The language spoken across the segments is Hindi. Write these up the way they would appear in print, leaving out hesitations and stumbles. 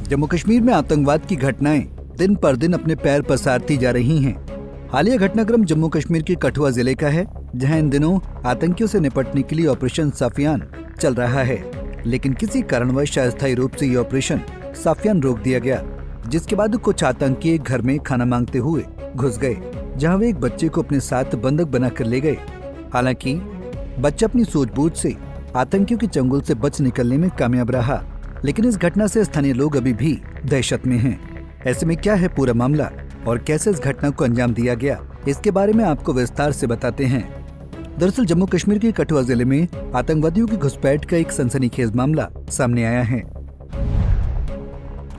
जम्मू कश्मीर में आतंकवाद की घटनाएं दिन पर दिन अपने पैर पसारती जा रही हैं। हालिया घटनाक्रम जम्मू कश्मीर के कठुआ जिले का है, जहां इन दिनों आतंकियों से निपटने के लिए ऑपरेशन साफियान चल रहा है। लेकिन किसी कारणवश अस्थायी रूप से ये ऑपरेशन साफियान रोक दिया गया, जिसके बाद कुछ आतंकी एक घर में खाना मांगते हुए घुस गए, जहां वे एक बच्चे को अपने साथ बंधक बनाकर ले गए। हालांकि बच्चा अपनी सूझबूझ से आतंकियों के चंगुल से बच निकलने में कामयाब रहा, लेकिन इस घटना से स्थानीय लोग अभी भी दहशत में हैं। ऐसे में क्या है पूरा मामला और कैसे इस घटना को अंजाम दिया गया, इसके बारे में आपको विस्तार से बताते हैं। दरअसल जम्मू कश्मीर के कठुआ जिले में आतंकवादियों की घुसपैठ का एक सनसनीखेज मामला सामने आया है।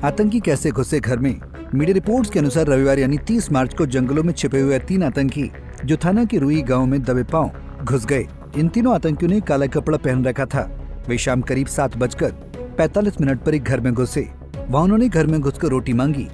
आतंकी कैसे घुसे घर में? मीडिया रिपोर्ट्स के अनुसार रविवार यानी 30 मार्च को जंगलों में छिपे हुए 3 आतंकी जो थाना की रुई गांव में दबे पांव घुस गए। इन तीनों आतंकियों ने काला कपड़ा पहन रखा था। वे शाम करीब 7:45 पर एक घर में घुसे। वहाँ उन्होंने घर में घुसकर रोटी मांगी।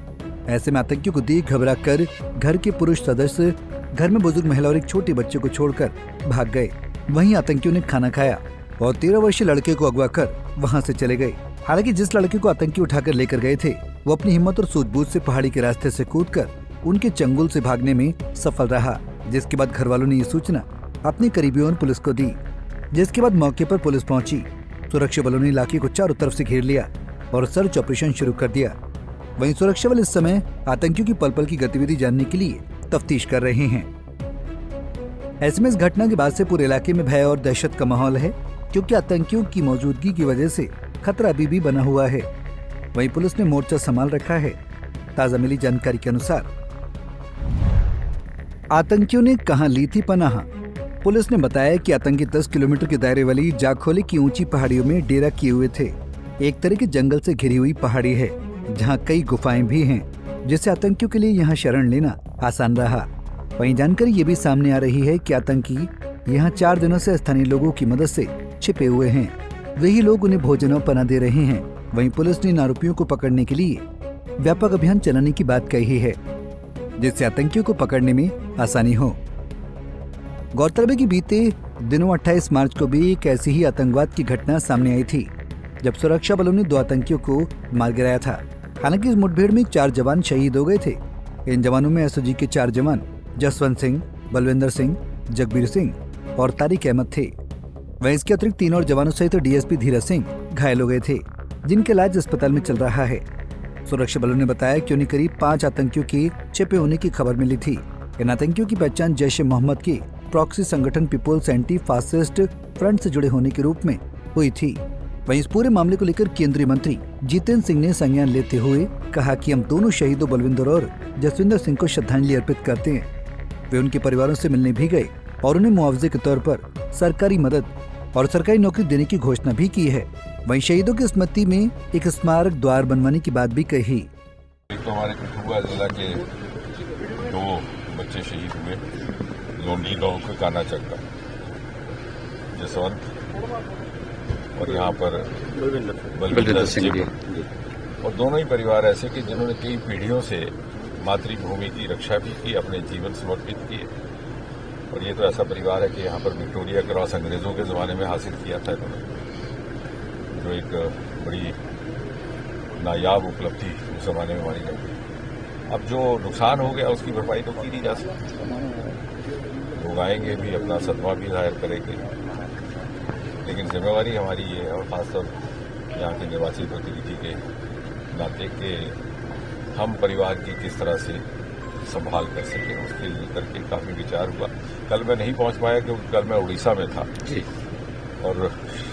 ऐसे में आतंकियों को देख घबरा कर घर के पुरुष सदस्य घर में बुजुर्ग महिला और एक छोटे बच्चे को छोड़कर भाग गए। वहीं आतंकियों ने खाना खाया और 13 वर्षीय लड़के को अगवा कर वहाँ से चले गए। हालांकि जिस लड़के को आतंकी उठाकर लेकर गए थे, वो अपनी हिम्मत और सूझबूझ से पहाड़ी के रास्ते से कूदकर उनके चंगुल से भागने में सफल रहा। जिसके बाद घर वालों ने ये सूचना अपने करीबियों और पुलिस को दी, जिसके बाद मौके पर पुलिस पहुंची। सुरक्षा बलों ने इलाके को चारों तरफ से घेर लिया और सर्च ऑपरेशन शुरू कर दिया। वहीं सुरक्षा बल इस समय आतंकियों की पल पल की गतिविधि जानने के लिए तफ्तीश कर रहे हैं। ऐसे में इस घटना के बाद से पूरे इलाके में भय और दहशत का माहौल है, क्योंकि आतंकियों की मौजूदगी की वजह से खतरा अभी भी बना हुआ है। वहीं पुलिस ने मोर्चा संभाल रखा है। ताजा मिली जानकारी के अनुसार आतंकियों ने कहां ली थी पनाह? पुलिस ने बताया कि आतंकी 10 किलोमीटर के दायरे वाली जाखोले की ऊंची पहाड़ियों में डेरा किए हुए थे। एक तरह के जंगल से घिरी हुई पहाड़ी है, जहां कई गुफाएं भी हैं, जिससे आतंकियों के लिए यहां शरण लेना आसान रहा। वहीं जानकारी ये भी सामने आ रही है कि आतंकी यहां 4 दिनों से स्थानीय लोगों की मदद से छिपे हुए हैं। वही लोग उन्हें भोजन और पनाह दे रहे हैं। वहीं पुलिस ने इन आरोपियों को पकड़ने के लिए व्यापक अभियान चलाने की बात कही है, जिससे आतंकियों को पकड़ने में आसानी हो। गौरतलब है कि बीते दिनों 28 मार्च को भी एक ऐसी ही आतंकवाद की घटना सामने आई थी, जब सुरक्षा बलों ने 2 आतंकियों को मार गिराया था। हालांकि इस मुठभेड़ में 4 जवान शहीद हो गए थे। इन जवानों में एसओजी के 4 जवान जसवंत सिंह, बलविंदर सिंह, जगबीर सिंह और तारिक अहमद थे। वहीं इसके अतिरिक्त 3 और जवानों सहित डीएसपी धीरज सिंह घायल हो गए थे, जिनका इलाज अस्पताल में चल रहा है। सुरक्षा बलों ने बताया कि उन्हें करीब 5 आतंकियों के छिपे होने की खबर मिली थी। इन आतंकियों की पहचान जैश ए मोहम्मद के प्रॉक्सी संगठन पीपुल्स एंटी फासिस्ट फ्रंट से जुड़े होने के रूप में हुई थी। वहीं इस पूरे मामले को लेकर केंद्रीय मंत्री जितेंद्र सिंह ने संज्ञान लेते हुए कहा कि हम दोनों शहीदों बलविंदर और जसविंदर सिंह को श्रद्धांजलि अर्पित करते हैं। वे उनके परिवारों से मिलने भी गए और उन्हें मुआवजे के तौर पर सरकारी मदद और सरकारी नौकरी देने की घोषणा भी की है। वहीं शहीदों की स्मृति में एक स्मारक द्वार बनवाने की बात भी कही। तो हमारे कठुआ जिला के 2 बच्चे शहीद हुए, लोंडी गांव के काना चक्का जसवंत और यहाँ पर बलविंदर सिंह, और दोनों ही परिवार ऐसे कि जिन्होंने कई पीढ़ियों से मातृभूमि की रक्षा भी की, अपने जीवन समर्पित किए। और ये तो ऐसा परिवार है कि यहाँ पर विक्टोरिया क्रॉस अंग्रेजों के ज़माने में हासिल किया था इन्होंने, जो एक बड़ी नायाब उपलब्धि उस जमाने में मानी जाती है। अब जो नुकसान हो गया उसकी भरपाई तो की नहीं जा सकती। लोग आएंगे भी, अपना सदमा भी जाहिर करेंगे, लेकिन जिम्मेवारी हमारी ये है, और खासतौर यहाँ के निवासी प्रतिनिधि के नाते के हम परिवार की किस तरह से संभाल कर सकें, उसके लेकर के काफ़ी विचार हुआ। कल मैं नहीं पहुँच पाया क्योंकि कल मैं उड़ीसा में था और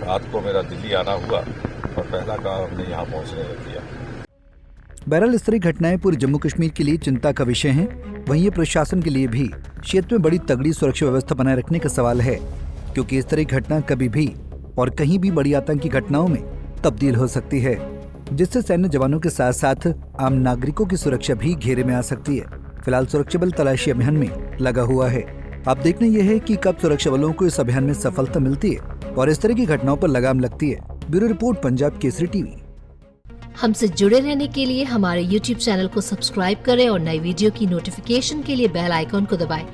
रात को मेरा दिल्ली आना हुआ और पहला काम हमने यहाँ पहुँचने का किया। बहरहाल इस तरह घटनाएं पूरे जम्मू कश्मीर के लिए चिंता का विषय हैं। वहीं ये प्रशासन के लिए भी क्षेत्र में बड़ी तगड़ी सुरक्षा व्यवस्था बनाए रखने का सवाल है, क्योंकि इस तरह घटना कभी भी और कहीं भी बड़ी आतंकी घटनाओं में तब्दील हो सकती है, जिससे सैन्य जवानों के साथ साथ आम नागरिकों की सुरक्षा भी घेरे में आ सकती है। फिलहाल सुरक्षा बल तलाशी अभियान में लगा हुआ है। अब देखना यह है कि कब सुरक्षा बलों को इस अभियान में सफलता मिलती है और इस तरह की घटनाओं पर लगाम लगती है। Bureau report, Punjab Kesari TV. हमसे जुड़े रहने के लिए हमारे YouTube चैनल को सब्सक्राइब करें और नई वीडियो की नोटिफिकेशन के लिए बेल आइकॉन को दबाएं।